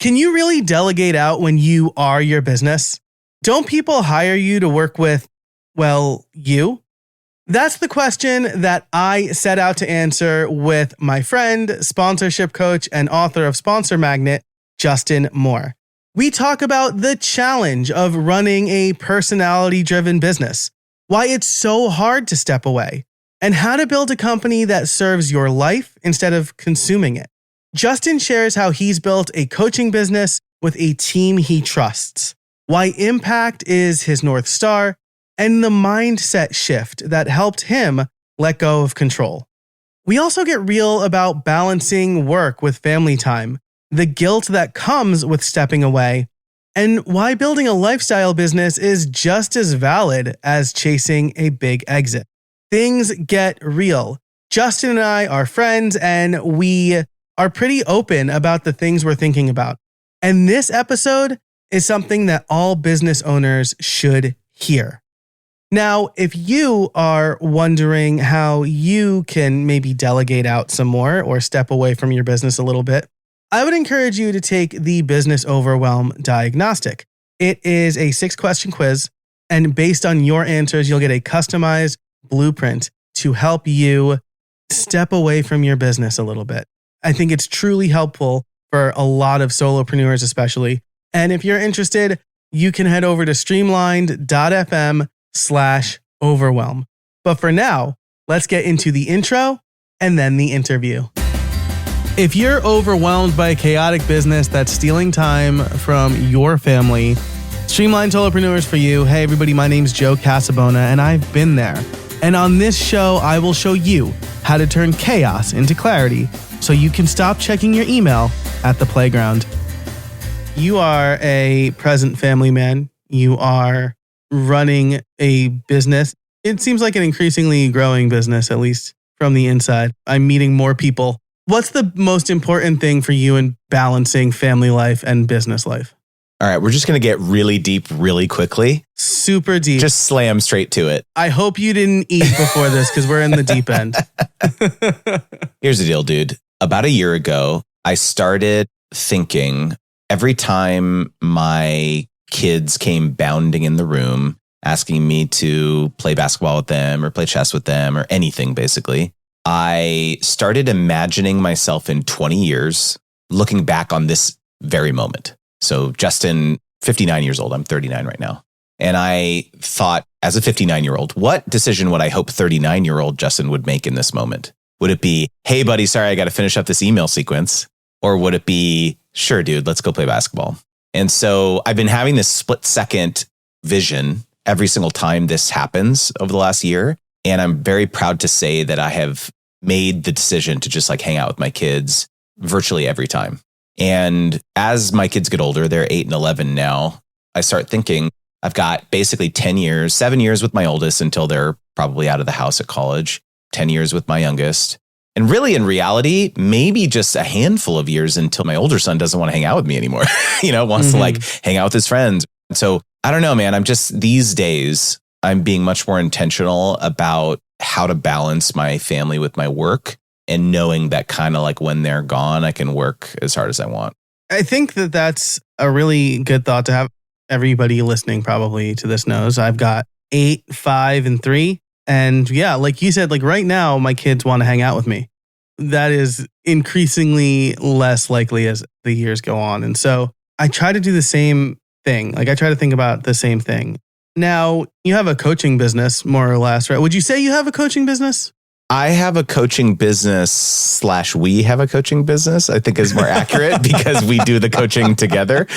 Can you really delegate out when you are your business? Don't people hire you to work with, well, you? That's the question that I set out to answer with my friend, sponsorship coach, and author of Sponsor Magnet, Justin Moore. We talk about the challenge of running a personality-driven business, why it's so hard to step away, and how to build a company that serves your life instead of consuming it. Justin shares how he's built a coaching business with a team he trusts, why impact is his North Star, and the mindset shift that helped him let go of control. We also get real about balancing work with family time, the guilt that comes with stepping away, and why building a lifestyle business is just as valid as chasing a big exit. Things get real. Justin and I are friends, and we are pretty open about the things we're thinking about. And this episode is something that all business owners should hear. Now, if you are wondering how you can maybe delegate out some more or step away from your business a little bit, I would encourage you to take the Business Overwhelm Diagnostic. It is a 6-question quiz, and based on your answers, you'll get a customized blueprint to help you step away from your business a little bit. I think it's truly helpful for a lot of solopreneurs especially. And if you're interested, you can head over to streamlined.fm/overwhelm. But for now, let's get into the intro and then the interview. If you're overwhelmed by a chaotic business that's stealing time from your family, Streamlined Solopreneurs for you. Hey everybody, my name's Joe Casabona and I've been there. And on this show, I will show you how to turn chaos into clarity so you can stop checking your email at the playground. You are a present family man. You are running a business. It seems like an increasingly growing business, at least from the inside. I'm meeting more people. What's the most important thing for you in balancing family life and business life? All right, we're just going to get really deep really quickly. Super deep. Just slam straight to it. I hope you didn't eat before this because we're in the deep end. Here's the deal, dude. About a year ago, I started thinking every time my kids came bounding in the room, asking me to play basketball with them or play chess with them or anything, basically, I started imagining myself in 20 years, looking back on this very moment. So Justin, 59 years old, I'm 39 right now. And I thought, as a 59-year-old, what decision would I hope 39-year-old Justin would make in this moment? Would it be, hey, buddy, sorry, I got to finish up this email sequence? Or would it be, sure, dude, let's go play basketball? And so I've been having this split-second vision every single time this happens over the last year. And I'm very proud to say that I have made the decision to just like hang out with my kids virtually every time. And as my kids get older, they're 8 and 11 now, I start thinking I've got basically 10 years, 7 years with my oldest until they're probably out of the house at college, 10 years with my youngest. And really, in reality, maybe just a handful of years until my older son doesn't want to hang out with me anymore, wants to like hang out with his friends. So I don't know, man, I'm just these days, I'm being much more intentional about how to balance my family with my work and knowing that kind of like when they're gone, I can work as hard as I want. I think that that's a really good thought to have. Everybody listening probably to this knows I've got 8, 5, and 3. And yeah, like you said, like right now, my kids want to hang out with me. That is increasingly less likely as the years go on. And so I try to do the same thing. Like I try to think about the same thing. Now, you have a coaching business, more or less, right? Would you say you have a coaching business? I have a coaching business / we have a coaching business, I think is more accurate because we do the coaching together.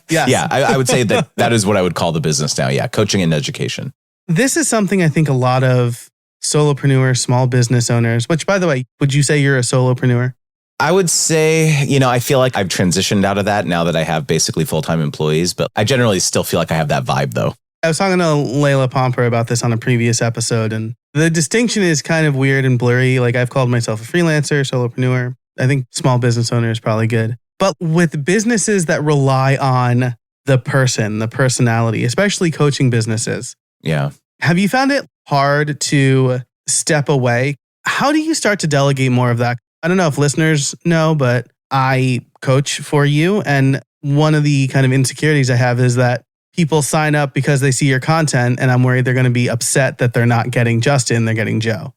Yes. Yeah, I would say that is what I would call the business now. Yeah, coaching and education. This is something I think a lot of solopreneurs, small business owners, which by the way, would you say you're a solopreneur? I would say, I feel like I've transitioned out of that now that I have basically full-time employees, but I generally still feel like I have that vibe though. I was talking to Layla Pomper about this on a previous episode, and the distinction is kind of weird and blurry. Like I've called myself a freelancer, solopreneur. I think small business owner is probably good. But with businesses that rely on the person, the personality, especially coaching businesses. Yeah. Have you found it hard to step away? How do you start to delegate more of that? I don't know if listeners know, but I coach for you. And one of the kind of insecurities I have is that people sign up because they see your content, and I'm worried they're going to be upset that they're not getting Justin, they're getting Joe.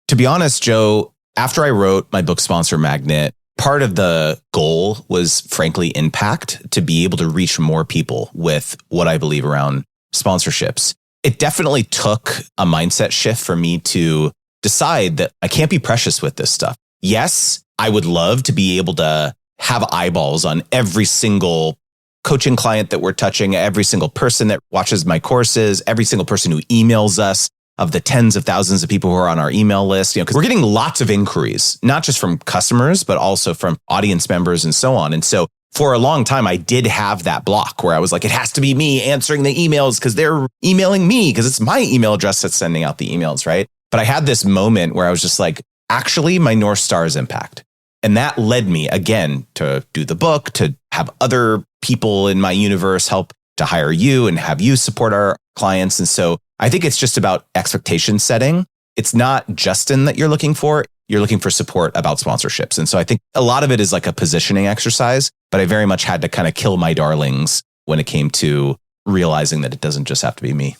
To be honest, Joe, after I wrote my book Sponsor Magnet, part of the goal was frankly impact, to be able to reach more people with what I believe around sponsorships. It definitely took a mindset shift for me to decide that I can't be precious with this stuff. Yes, I would love to be able to have eyeballs on every single coaching client that we're touching, every single person that watches my courses, every single person who emails us, of the tens of thousands of people who are on our email list, because we're getting lots of inquiries, not just from customers, but also from audience members and so on. And so for a long time, I did have that block where I was like, it has to be me answering the emails because they're emailing me because it's my email address that's sending out the emails, right? But I had this moment where I was just like, actually, my North Star is impact. And that led me, again, to do the book, to have other people in my universe help, to hire you and have you support our clients. And so I think it's just about expectation setting. It's not Justin that you're looking for. You're looking for support about sponsorships. And so I think a lot of it is like a positioning exercise, but I very much had to kind of kill my darlings when it came to realizing that it doesn't just have to be me.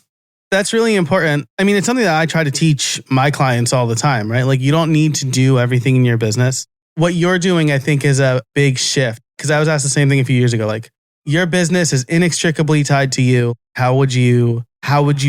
That's really important. I mean, it's something that I try to teach my clients all the time, right? Like, you don't need to do everything in your business. What you're doing, I think, is a big shift. Because I was asked the same thing a few years ago. Like, your business is inextricably tied to you. How would you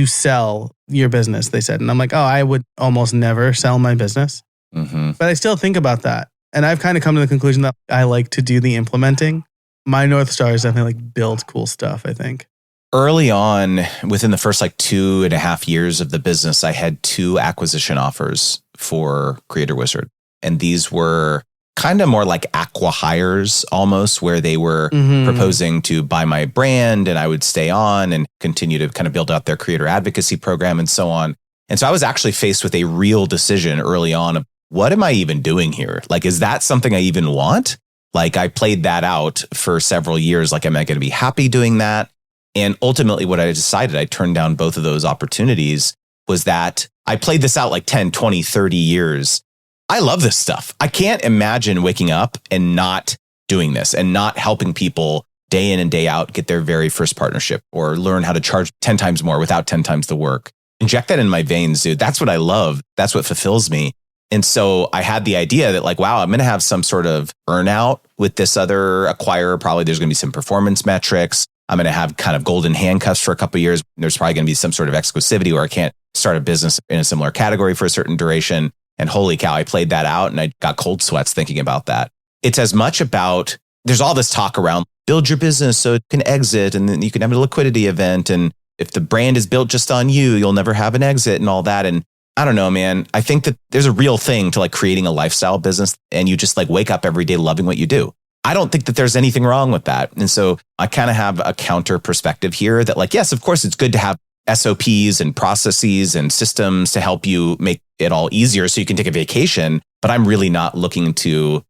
sell your business? They said. And I'm like, oh, I would almost never sell my business. Mm-hmm. But I still think about that. And I've kind of come to the conclusion that I like to do the implementing. My North Star is definitely like build cool stuff, I think. Early on, within the first 2.5 years of the business, I had 2 acquisition offers for Creator Wizard. And these were kind of more like acqui-hires almost, where they were proposing to buy my brand and I would stay on and continue to kind of build out their creator advocacy program and so on. And so I was actually faced with a real decision early on of, what am I even doing here? Like, is that something I even want? Like, I played that out for several years. Like, am I going to be happy doing that? And ultimately what I decided, I turned down both of those opportunities, was that I played this out 10, 20, 30 years. I love this stuff. I can't imagine waking up and not doing this and not helping people day in and day out get their very first partnership or learn how to charge 10 times more without 10 times the work. Inject that in my veins, dude. That's what I love. That's what fulfills me. And so I had the idea that wow, I'm going to have some sort of earnout with this other acquirer. Probably there's going to be some performance metrics. I'm going to have kind of golden handcuffs for a couple of years. There's probably going to be some sort of exclusivity where I can't start a business in a similar category for a certain duration. And holy cow, I played that out and I got cold sweats thinking about that. It's as much about, there's all this talk around build your business so it can exit and then you can have a liquidity event. And if the brand is built just on you, you'll never have an exit and all that. And I don't know, man. I think that there's a real thing to creating a lifestyle business and you just wake up every day loving what you do. I don't think that there's anything wrong with that. And so I kind of have a counter perspective here that yes, of course, it's good to have SOPs and processes and systems to help you make it all easier so you can take a vacation. But I'm really not looking to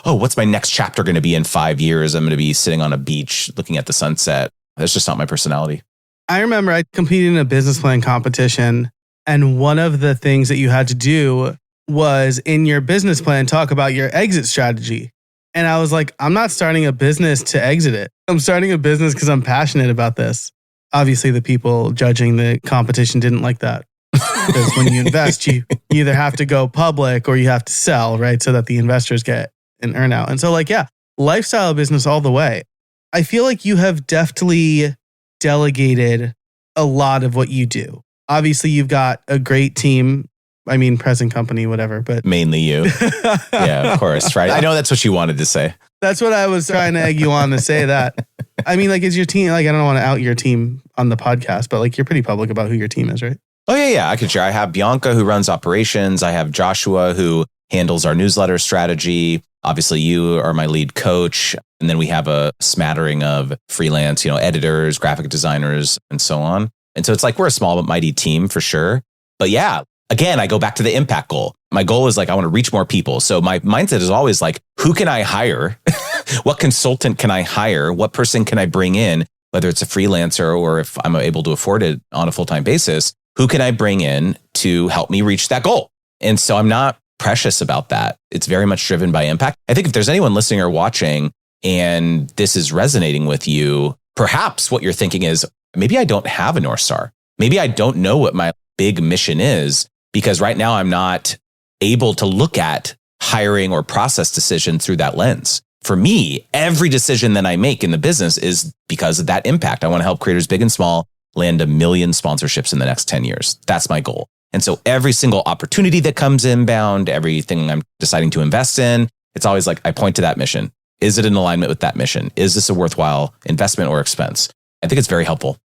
what's my next chapter going to be in 5 years? I'm going to be sitting on a beach looking at the sunset. That's just not my personality. I remember I competed in a business plan competition. And one of the things that you had to do was in your business plan, talk about your exit strategy. And I was like, I'm not starting a business to exit it. I'm starting a business because I'm passionate about this. Obviously, the people judging the competition didn't like that. Because when you invest, you either have to go public or you have to sell, right? So that the investors get an earnout. And so lifestyle business all the way. I feel like you have deftly delegated a lot of what you do. Obviously, you've got a great team. I mean, present company, whatever, but mainly you. Yeah, of course, right? I know that's what you wanted to say. That's what I was trying to egg you on to say that. I mean, is your team, I don't want to out your team on the podcast, but you're pretty public about who your team is, right? Oh, yeah. I could share. I have Bianca who runs operations. I have Joshua who handles our newsletter strategy. Obviously, you are my lead coach. And then we have a smattering of freelance, editors, graphic designers, and so on. And so it's we're a small but mighty team for sure. But yeah, again, I go back to the impact goal. My goal is I want to reach more people. So my mindset is always who can I hire? What consultant can I hire? What person can I bring in? Whether it's a freelancer or if I'm able to afford it on a full-time basis, who can I bring in to help me reach that goal? And so I'm not precious about that. It's very much driven by impact. I think if there's anyone listening or watching and this is resonating with you, perhaps what you're thinking is, maybe I don't have a North Star. Maybe I don't know what my big mission is, because right now I'm not able to look at hiring or process decision through that lens. For me, every decision that I make in the business is because of that impact. I want to help creators big and small land 1 million sponsorships in the next 10 years. That's my goal. And so every single opportunity that comes inbound, everything I'm deciding to invest in, it's always like I point to that mission. Is it in alignment with that mission? Is this a worthwhile investment or expense? I think it's very helpful.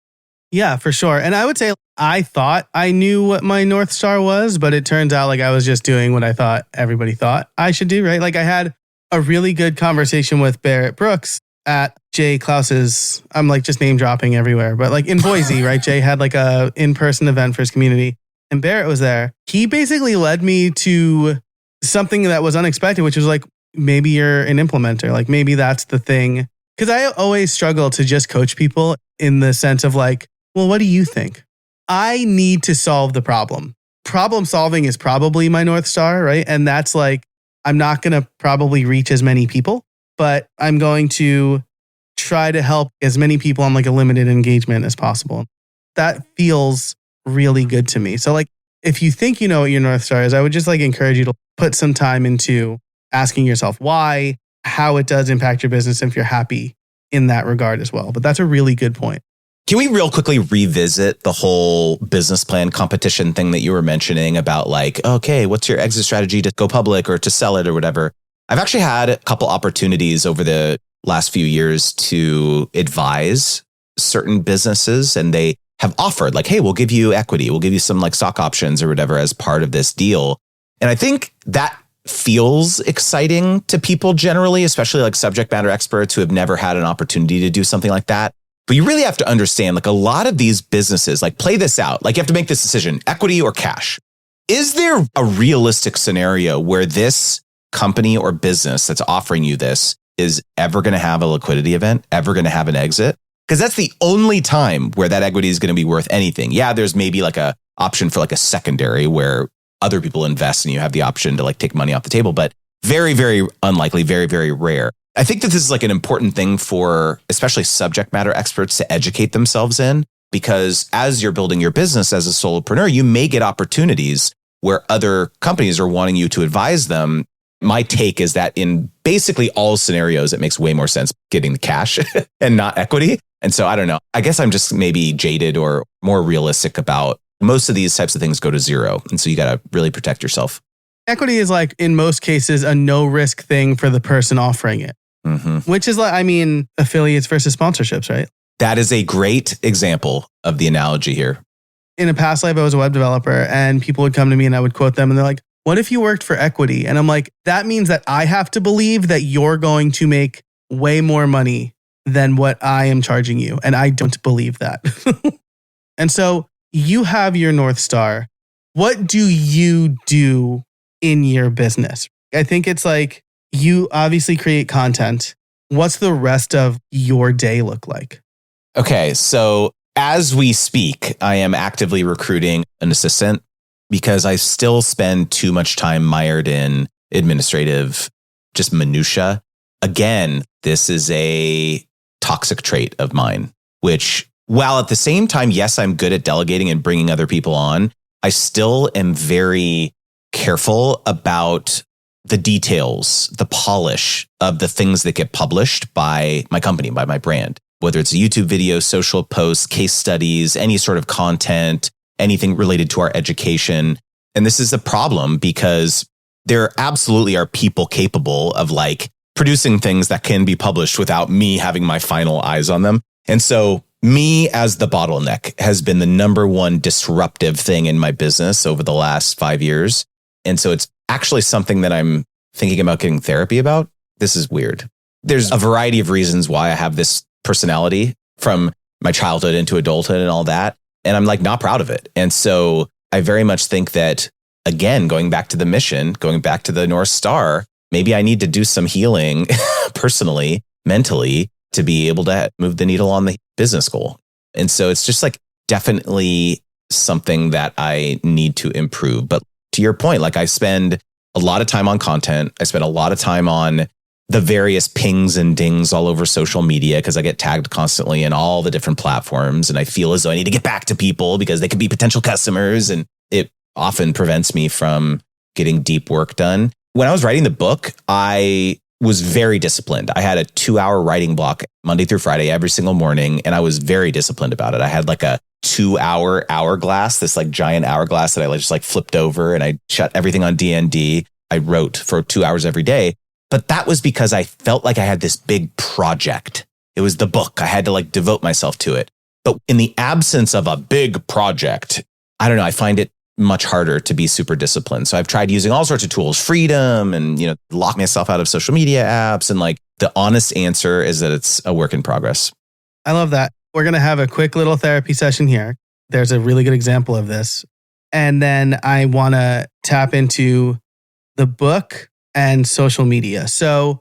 Yeah, for sure. And I would say I thought I knew what my North Star was, but it turns out like I was just doing what I thought everybody thought I should do, right? Like I had a really good conversation with Barrett Brooks at Jay Klaus's, I'm like just name dropping everywhere, but like in Boise, right? Jay had like a in-person event for his community and Barrett was there. He basically led me to something that was unexpected, which was like, maybe you're an implementer. Like maybe that's the thing. Because I always struggle to just coach people in the sense of like, well, what do you think? I need to solve the problem. Problem solving is probably my North Star, right? And that's like, I'm not going to probably reach as many people, but I'm going to try to help as many people on like a limited engagement as possible. That feels really good to me. So like, if you think you know what your North Star is, I would just like encourage you to put some time into asking yourself why, how it does impact your business, if you're happy in that regard as well. But that's a really good point. Can we real quickly revisit the whole business plan competition thing that you were mentioning about like, okay, what's your exit strategy to go public or to sell it or whatever? I've actually had a couple opportunities over the last few years to advise certain businesses, and they have offered like, hey, we'll give you equity. We'll give you some like stock options or whatever as part of this deal. And I think that feels exciting to people generally, especially like subject matter experts who have never had an opportunity to do something like that. But you really have to understand, like a lot of these businesses, like play this out. Like you have to make this decision, equity or cash. Is there a realistic scenario where this company or business that's offering you this is ever going to have a liquidity event, ever going to have an exit? Because that's the only time where that equity is going to be worth anything. Yeah, there's maybe like a option for like a secondary where other people invest and you have the option to like take money off the table, but very, very unlikely, very, very rare. I think that this is like an important thing for especially subject matter experts to educate themselves in, because as you're building your business as a solopreneur, you may get opportunities where other companies are wanting you to advise them. My take is that in basically all scenarios, it makes way more sense getting the cash and not equity. And so I don't know, I guess I'm just maybe jaded or more realistic about most of these types of things go to zero. And so you got to really protect yourself. Equity is like, in most cases, a no risk thing for the person offering it. Which is like, I mean, affiliates versus sponsorships, right? That is a great example of the analogy here. In a past life, I was a web developer and people would come to me and I would quote them and they're like, what if you worked for equity? And I'm like, that means that I have to believe that you're going to make way more money than what I am charging you. And I don't believe that. And so you have your North Star. What do you do in your business? I think it's like, you obviously create content. What's the rest of your day look like? Okay, so as we speak, I am actively recruiting an assistant because I still spend too much time mired in administrative, just minutia. Again, this is a toxic trait of mine, which while at the same time, yes, I'm good at delegating and bringing other people on, I still am very careful about the details, the polish of the things that get published by my company, by my brand, whether it's a YouTube video, social posts, case studies, any sort of content, anything related to our education. And this is a problem because there absolutely are people capable of like producing things that can be published without me having my final eyes on them. And so me as the bottleneck has been the number one disruptive thing in my business over the last 5 years. And so it's actually something that I'm thinking about getting therapy about. This is weird. There's a variety of reasons why I have this personality from my childhood into adulthood and all that. And I'm like not proud of it. And so I very much think that, again, going back to the mission, going back to the North Star, maybe I need to do some healing personally, mentally, to be able to move the needle on the business goal. And so it's just like definitely something that I need to improve. But to your point, like I spend a lot of time on content. I spend a lot of time on the various pings and dings all over social media because I get tagged constantly in all the different platforms. And I feel as though I need to get back to people because they could be potential customers. And it often prevents me from getting deep work done. When I was writing the book, I was very disciplined. I had a 2-hour writing block Monday through Friday every single morning. And I was very disciplined about it. I had like a 2-hour hourglass, this like giant hourglass that I just like flipped over and I shut everything on DND. I wrote for 2 hours every day. But that was because I felt like I had this big project. It was the book. I had to like devote myself to it. But in the absence of a big project, I don't know, I find it much harder to be super disciplined. So I've tried using all sorts of tools, freedom and, lock myself out of social media apps. And like the honest answer is that it's a work in progress. I love that. We're going to have a quick little therapy session here. There's a really good example of this. And then I want to tap into the book and social media. So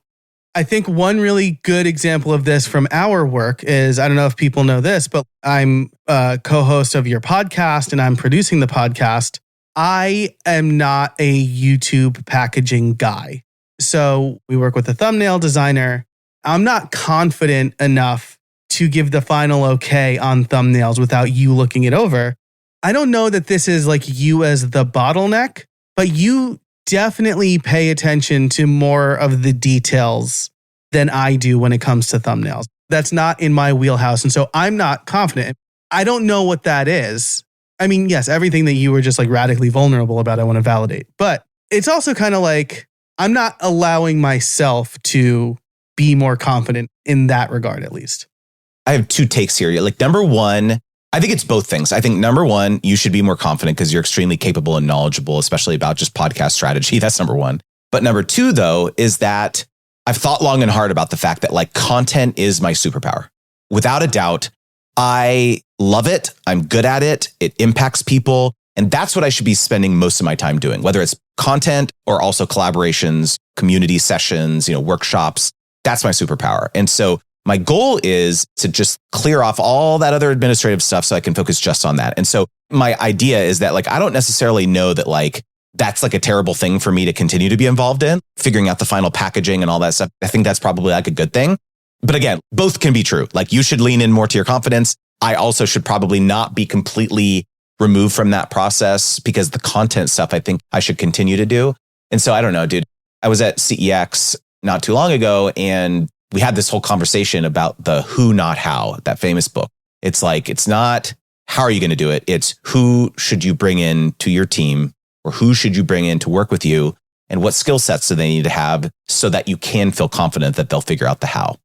I think one really good example of this from our work is, I don't know if people know this, but I'm a co-host of your podcast and I'm producing the podcast. I am not a YouTube packaging guy. So we work with a thumbnail designer. I'm not confident enough to give the final okay on thumbnails without you looking it over. I don't know that this is like you as the bottleneck, but you definitely pay attention to more of the details than I do when it comes to thumbnails. That's not in my wheelhouse. And so I'm not confident. I don't know what that is. I mean, yes, everything that you were just like radically vulnerable about, I want to validate. But it's also kind of like, I'm not allowing myself to be more confident in that regard, at least. I have two takes here. Like number one, I think it's both things. I think number one, you should be more confident because you're extremely capable and knowledgeable, especially about just podcast strategy. That's number one. But number two, though, is that I've thought long and hard about the fact that like content is my superpower. Without a doubt, I love it. I'm good at it. It impacts people. And that's what I should be spending most of my time doing, whether it's content or also collaborations, community sessions, workshops. That's my superpower. And so my goal is to just clear off all that other administrative stuff so I can focus just on that. And so my idea is that like, I don't necessarily know that like, that's like a terrible thing for me to continue to be involved in, figuring out the final packaging and all that stuff. I think that's probably like a good thing. But again, both can be true. Like you should lean in more to your confidence. I also should probably not be completely removed from that process because the content stuff, I think I should continue to do. And so I don't know, dude, I was at CEX not too long ago and we had this whole conversation about the who, not how, that famous book. It's like, it's not how are you going to do it? It's who should you bring in to your team or who should you bring in to work with you and what skill sets do they need to have so that you can feel confident that they'll figure out the how.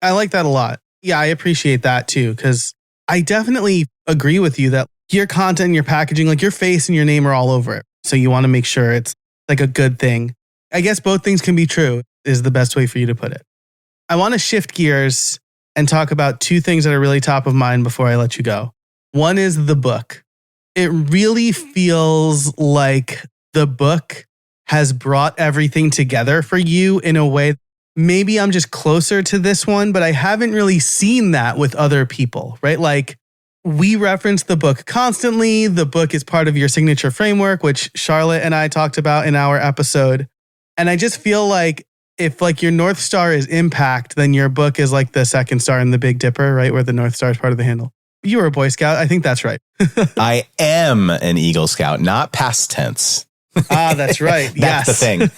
I like that a lot. Yeah, I appreciate that too, because I definitely agree with you that your content, your packaging, like your face and your name are all over it. So you want to make sure it's like a good thing. I guess both things can be true is the best way for you to put it. I want to shift gears and talk about two things that are really top of mind before I let you go. One is the book. It really feels like the book has brought everything together for you in a way. Maybe I'm just closer to this one, but I haven't really seen that with other people, right? Like we reference the book constantly. The book is part of your signature framework, which Charlotte and I talked about in our episode. And I just feel like if like your North Star is impact, then your book is like the second star in the Big Dipper, right? Where the North Star is part of the handle. You were a Boy Scout. I think that's right. I am an Eagle Scout, not past tense. That's right. That's the thing.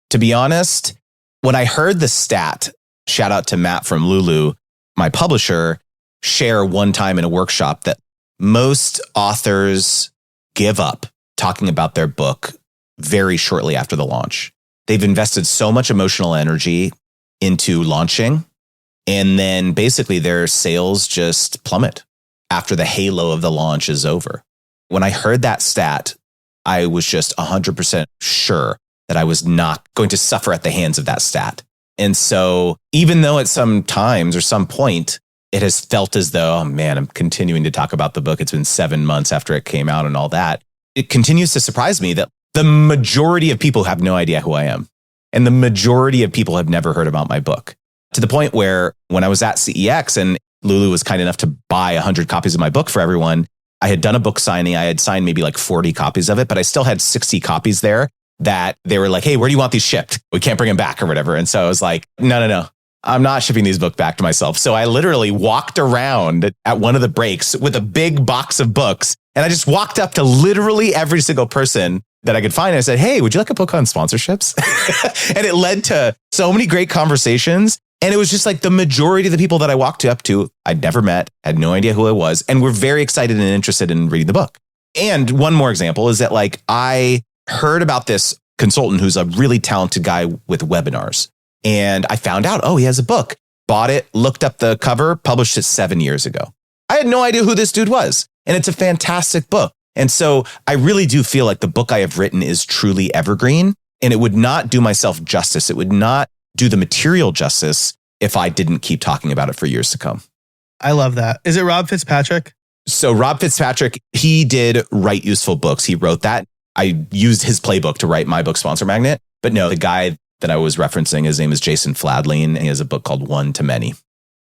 To be honest, when I heard the stat, shout out to Matt from Lulu, my publisher, share one time in a workshop that most authors give up talking about their book very shortly after the launch. They've invested so much emotional energy into launching, and then basically their sales just plummet after the halo of the launch is over. When I heard that stat, I was just 100% sure that I was not going to suffer at the hands of that stat. And so even though at some times or some point, it has felt as though, oh man, I'm continuing to talk about the book. It's been 7 months after it came out and all that. It continues to surprise me that the majority of people have no idea who I am. And the majority of people have never heard about my book. To the point where when I was at CEX and Lulu was kind enough to buy 100 copies of my book for everyone, I had done a book signing. I had signed maybe like 40 copies of it, but I still had 60 copies there that they were like, hey, where do you want these shipped? We can't bring them back or whatever. And so I was like, no. I'm not shipping these books back to myself. So I literally walked around at one of the breaks with a big box of books. And I just walked up to literally every single person that I could find. And I said, hey, would you like a book on sponsorships? And it led to so many great conversations. And it was just like the majority of the people that I walked up to, I'd never met, had no idea who I was, and were very excited and interested in reading the book. And one more example is that like I heard about this consultant who's a really talented guy with webinars. And I found out, oh, he has a book, bought it, looked up the cover, published it 7 years ago. I had no idea who this dude was. And it's a fantastic book. And so I really do feel like the book I have written is truly evergreen, and it would not do myself justice. It would not do the material justice if I didn't keep talking about it for years to come. I love that. Is it Rob Fitzpatrick? So Rob Fitzpatrick, he did write useful books. He wrote that. I used his playbook to write my book, Sponsor Magnet. But no, the guy that I was referencing, his name is Jason Fladlien, and he has a book called One to Many.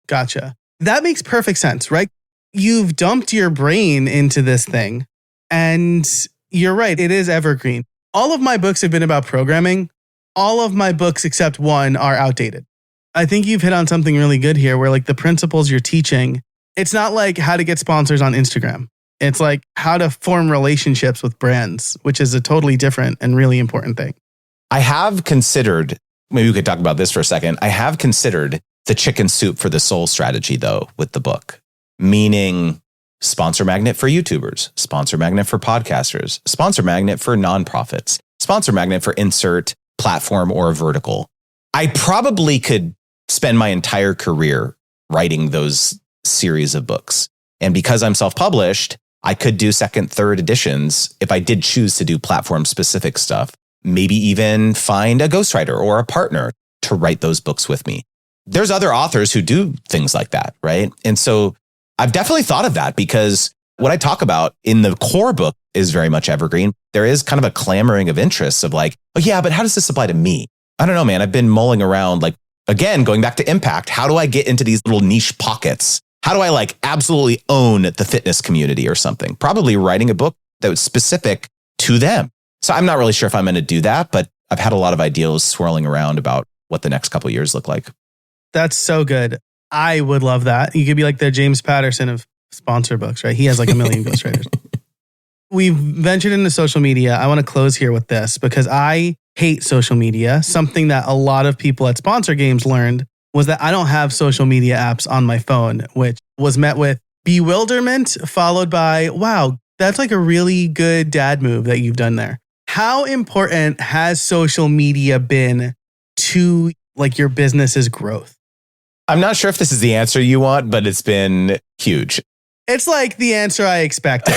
Gotcha. That makes perfect sense, right? You've dumped your brain into this thing, and you're right, it is evergreen. All of my books have been about programming. All of my books except one are outdated. I think you've hit on something really good here where like the principles you're teaching, it's not like how to get sponsors on Instagram. It's like how to form relationships with brands, which is a totally different and really important thing. I have considered, maybe we could talk about this for a second. I have considered the chicken soup for the soul strategy though with the book, meaning sponsor magnet for YouTubers, sponsor magnet for podcasters, sponsor magnet for nonprofits, sponsor magnet for insert platform or vertical. I probably could spend my entire career writing those series of books. And because I'm self-published, I could do second, third editions if I did choose to do platform specific stuff, maybe even find a ghostwriter or a partner to write those books with me. There's other authors who do things like that, right? And so I've definitely thought of that because what I talk about in the core book is very much evergreen. There is kind of a clamoring of interests of like, oh yeah, but how does this apply to me? I don't know, man. I've been mulling around like, again, going back to impact. How do I get into these little niche pockets? How do I like absolutely own the fitness community or something? Probably writing a book that was specific to them. So I'm not really sure if I'm going to do that, but I've had a lot of ideas swirling around about what the next couple of years look like. That's so good. I would love that. You could be like the James Patterson of sponsor books, right? He has like a million ghostwriters. We've ventured into social media. I want to close here with this because I hate social media. Something that a lot of people at Sponsor Games learned was that I don't have social media apps on my phone, which was met with bewilderment followed by, wow, that's like a really good dad move that you've done there. How important has social media been to like your business's growth? I'm not sure if this is the answer you want, but it's been huge. It's like the answer I expected.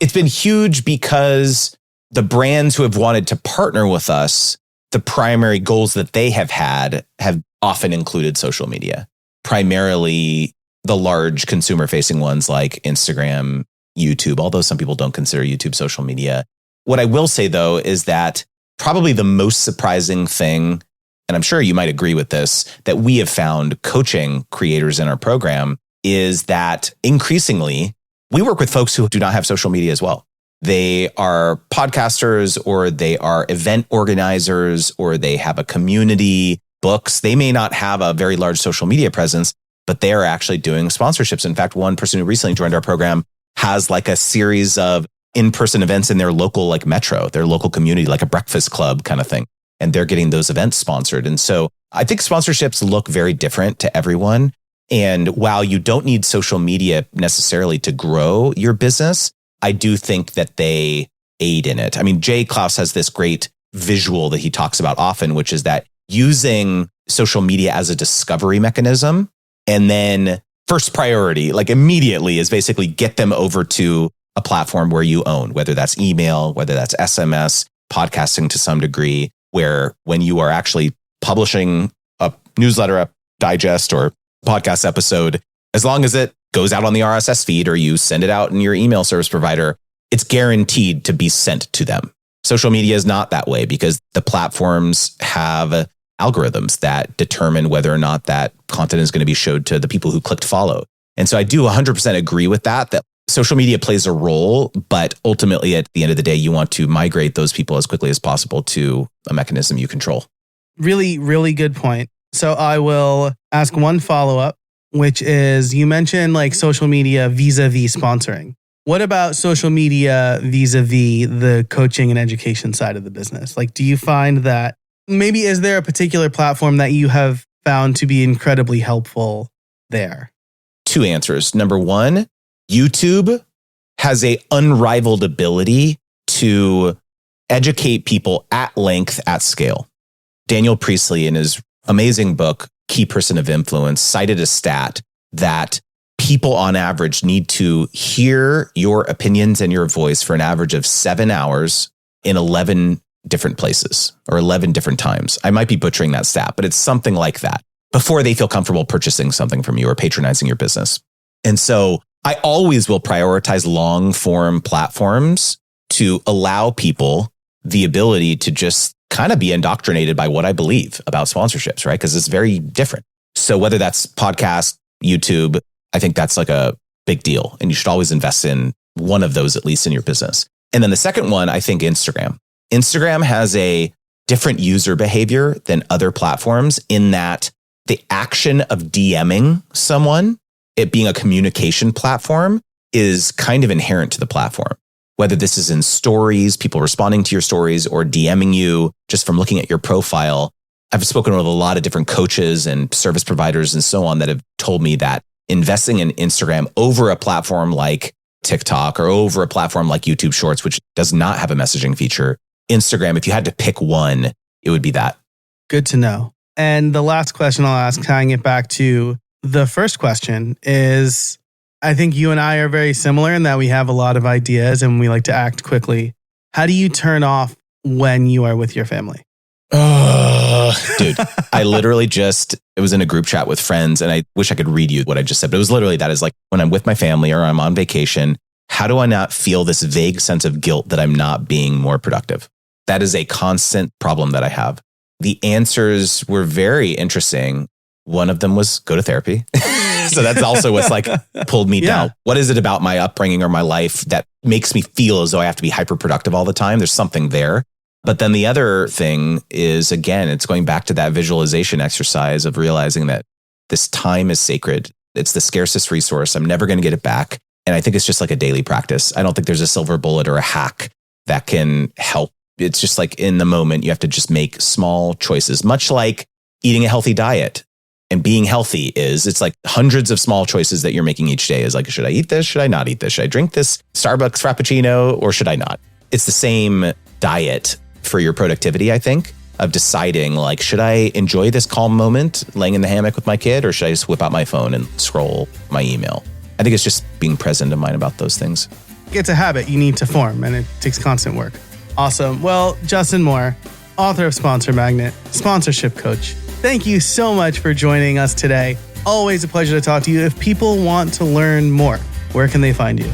It's been huge because the brands who have wanted to partner with us, the primary goals that they have had have often included social media, primarily the large consumer facing ones like Instagram, YouTube, although some people don't consider YouTube social media. What I will say, though, is that probably the most surprising thing, and I'm sure you might agree with this, that we have found coaching creators in our program is that increasingly we work with folks who do not have social media as well. They are podcasters or they are event organizers or they have a community, books. They may not have a very large social media presence, but they are actually doing sponsorships. In fact, one person who recently joined our program has like a series of in-person events in their local like metro, their local community, like a breakfast club kind of thing. And they're getting those events sponsored. And so I think sponsorships look very different to everyone. And while you don't need social media necessarily to grow your business, I do think that they aid in it. I mean, Jay Klaus has this great visual that he talks about often, which is that using social media as a discovery mechanism and then first priority, like immediately, is basically get them over to a platform where you own, whether that's email, whether that's SMS, podcasting to some degree, where when you are actually publishing a newsletter, a digest or podcast episode, as long as it goes out on the RSS feed or you send it out in your email service provider, it's guaranteed to be sent to them. Social media is not that way because the platforms have algorithms that determine whether or not that content is going to be showed to the people who clicked follow. And so I do 100% agree with that social media plays a role, but ultimately at the end of the day, you want to migrate those people as quickly as possible to a mechanism you control. Really, really good point. So I will ask one follow-up, which is you mentioned like social media vis-a-vis sponsoring. What about social media vis-a-vis the coaching and education side of the business? Like, do you find that maybe is there a particular platform that you have found to be incredibly helpful there? 2 answers. Number 1, YouTube has a unrivaled ability to educate people at length, at scale. Daniel Priestley, in his amazing book, Key Person of Influence, cited a stat that people on average need to hear your opinions and your voice for an average of 7 hours in 11 different places or 11 different times. I might be butchering that stat, but it's something like that before they feel comfortable purchasing something from you or patronizing your business. And so I always will prioritize long form platforms to allow people the ability to just kind of be indoctrinated by what I believe about sponsorships, right? Because it's very different. So whether that's podcast, YouTube, I think that's like a big deal. And you should always invest in one of those, at least in your business. And then the second one, I think Instagram. Instagram has a different user behavior than other platforms in that the action of DMing someone, it being a communication platform, is kind of inherent to the platform. Whether this is in stories, people responding to your stories, or DMing you just from looking at your profile. I've spoken with a lot of different coaches and service providers and so on that have told me that investing in Instagram over a platform like TikTok or over a platform like YouTube Shorts, which does not have a messaging feature, Instagram, if you had to pick one, it would be that. Good to know. And the last question I'll ask, tying it back to the first question, is I think you and I are very similar in that we have a lot of ideas and we like to act quickly. How do you turn off when you are with your family? Dude, I literally it was in a group chat with friends, and I wish I could read you what I just said, but it was literally that is like when I'm with my family or I'm on vacation, how do I not feel this vague sense of guilt that I'm not being more productive? That is a constant problem that I have. The answers were very interesting. One of them was go to therapy. So that's also what's like pulled me down. What is it about my upbringing or my life that makes me feel as though I have to be hyper productive all the time? There's something there. But then the other thing is, again, it's going back to that visualization exercise of realizing that this time is sacred. It's the scarcest resource. I'm never going to get it back. And I think it's just like a daily practice. I don't think there's a silver bullet or a hack that can help. It's just like in the moment, you have to just make small choices, much like eating a healthy diet. And being healthy it's like hundreds of small choices that you're making each day is like, should I eat this? Should I not eat this? Should I drink this Starbucks Frappuccino or should I not? It's the same diet for your productivity, I think, of deciding like, should I enjoy this calm moment laying in the hammock with my kid or should I just whip out my phone and scroll my email? I think it's just being present in mind about those things. It's a habit you need to form and it takes constant work. Awesome. Well, Justin Moore, author of Sponsor Magnet, sponsorship coach. Thank you so much for joining us today. Always a pleasure to talk to you. If people want to learn more, where can they find you?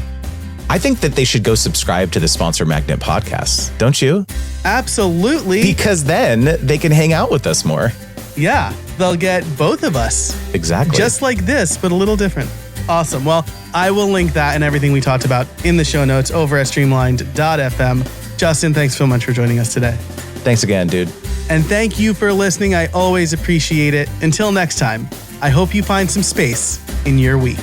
I think that they should go subscribe to the Sponsor Magnet podcast, don't you? Absolutely. Because then they can hang out with us more. Yeah, they'll get both of us. Exactly. Just like this, but a little different. Awesome. Well, I will link that and everything we talked about in the show notes over at streamlined.fm. Justin, thanks so much for joining us today. Thanks again, dude. And thank you for listening. I always appreciate it. Until next time, I hope you find some space in your week.